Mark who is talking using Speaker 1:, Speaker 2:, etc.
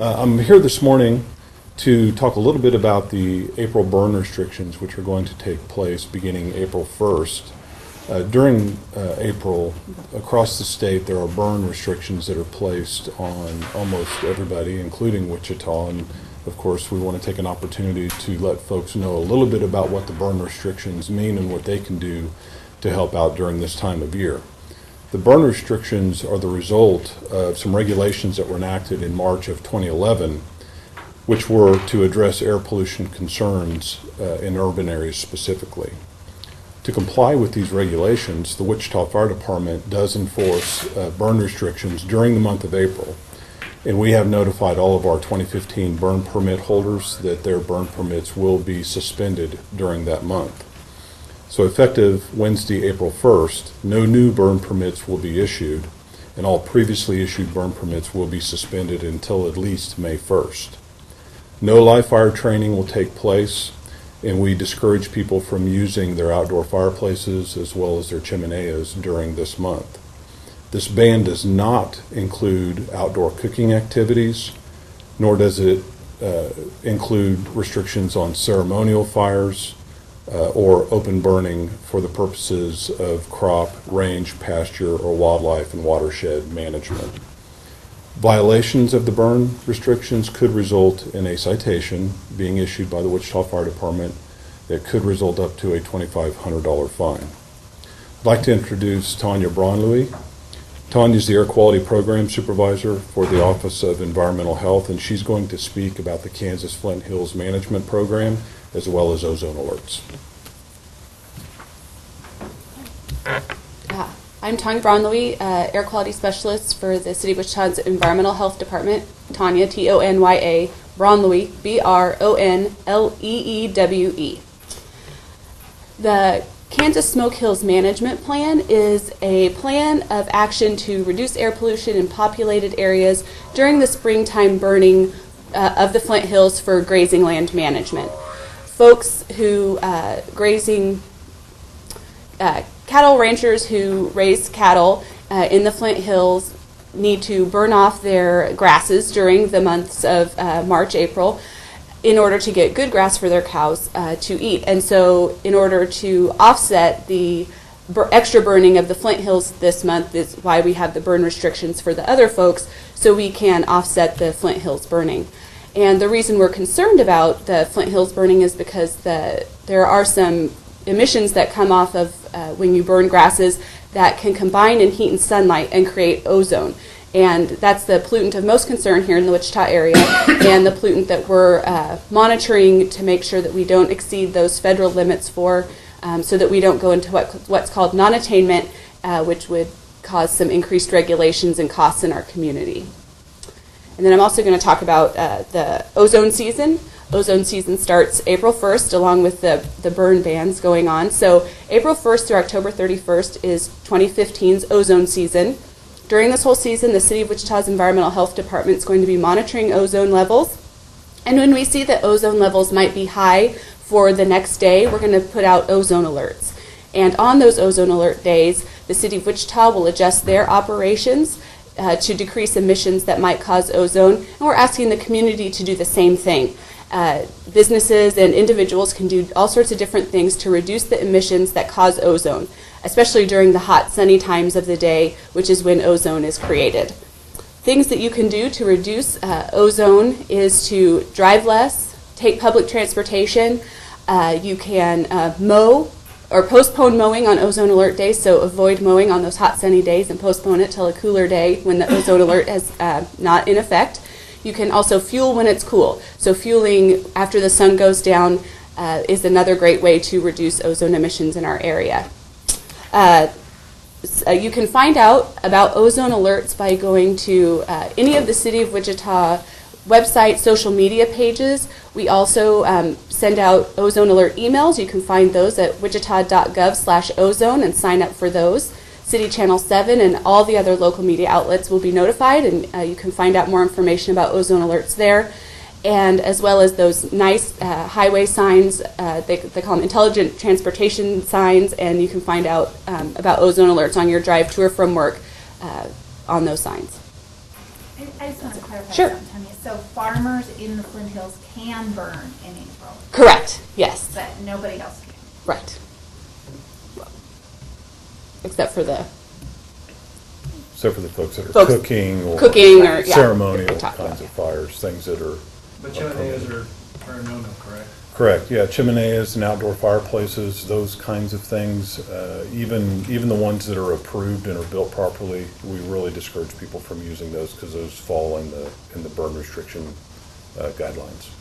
Speaker 1: I'm here this morning to talk a little bit about the April burn restrictions, which are going to take place beginning April 1st. During April, across the state, there are burn restrictions that are placed on almost everybody, including Wichita. And of course, we want to take an opportunity to let folks know a little bit about what the burn restrictions mean and what they can do to help out during this time of year. The burn restrictions are the result of some regulations that were enacted in March of 2011, which were to address air pollution concerns in urban areas specifically. To comply with these regulations, the Wichita Fire Department does enforce burn restrictions during the month of April, and we have notified all of our 2015 burn permit holders that their burn permits will be suspended during that month. So effective Wednesday, April 1st, no new burn permits will be issued, and all previously issued burn permits will be suspended until at least May 1st. No live fire training will take place, and we discourage people from using their outdoor fireplaces as well as their chimeneas during this month. This ban does not include outdoor cooking activities, nor does it include restrictions on ceremonial fires or open burning for the purposes of crop, range, pasture, or wildlife and watershed management. Violations of the burn restrictions could result in a citation being issued by the Wichita Fire Department that could result up to a $2,500 fine. I'd like to introduce Tanya Braunlouis. Tanya is the Air Quality Program Supervisor for the Office of Environmental Health, and she's going to speak about the Kansas Flint Hills Management Program as well as ozone alerts.
Speaker 2: I'm Tanya Braunlouis, Air Quality Specialist for the City of Wichita's Environmental Health Department. Tanya, T-O-N-Y-A, Braunlouis, B-R-O-N-L-E-E-W-E. The Kansas Smoke Hills Management Plan is a plan of action to reduce air pollution in populated areas during the springtime burning of the Flint Hills for grazing land management. Folks who cattle ranchers who raise cattle in the Flint Hills need to burn off their grasses during the months of March, April, in order to get good grass for their cows to eat. And so in order to offset the extra burning of the Flint Hills this month is why we have the burn restrictions for the other folks, so we can offset the Flint Hills burning. And the reason we're concerned about the Flint Hills burning is because there are some emissions that come off of when you burn grasses that can combine in heat and sunlight and create ozone. And that's the pollutant of most concern here in the Wichita area, and the pollutant that we're monitoring to make sure that we don't exceed those federal limits for, so that we don't go into what's called non-attainment, which would cause some increased regulations and costs in our community. And then I'm also going to talk about the ozone season. Ozone season starts April 1st along with the burn bans going on. So April 1st through October 31st is 2015's ozone season. During this whole season, the City of Wichita's Environmental Health Department is going to be monitoring ozone levels. And when we see that ozone levels might be high for the next day, we're going to put out ozone alerts. And on those ozone alert days, the City of Wichita will adjust their operations to decrease emissions that might cause ozone. And we're asking the community to do the same thing. Businesses and individuals can do all sorts of different things to reduce the emissions that cause ozone, especially during the hot, sunny times of the day, which is when ozone is created. Things that you can do to reduce ozone is to drive less, take public transportation. You can mow or postpone mowing on ozone alert days, so avoid mowing on those hot, sunny days and postpone it till a cooler day when the ozone alert is not in effect. You can also fuel when it's cool. So fueling after the sun goes down is another great way to reduce ozone emissions in our area. You can find out about ozone alerts by going to any of the City of Wichita website, social media pages. We also send out ozone alert emails. You can find those at wichita.gov/ozone and sign up for those. City Channel 7 and all the other local media outlets will be notified, and you can find out more information about ozone alerts there. And as well as those nice highway signs, they call them intelligent transportation signs, and you can find out about ozone alerts on your drive to or from work on those signs.
Speaker 3: I just want to clarify
Speaker 2: Sure.
Speaker 3: something, Tanya. So in the Flint Hills can burn in April,
Speaker 2: Correct, yes,
Speaker 3: but nobody else can.
Speaker 2: right. Except for the
Speaker 1: Except for the folks that are
Speaker 2: Folks
Speaker 1: cooking or
Speaker 2: cooking or, yeah,
Speaker 1: ceremonial
Speaker 2: we talked
Speaker 1: kinds
Speaker 2: about,
Speaker 1: of fires, things that are.
Speaker 4: But chimeneas are a no-no, correct?
Speaker 1: Correct, yeah, chimeneas and outdoor fireplaces, those kinds of things, even the ones that are approved and are built properly, we really discourage people from using those because those fall in the burn restriction guidelines.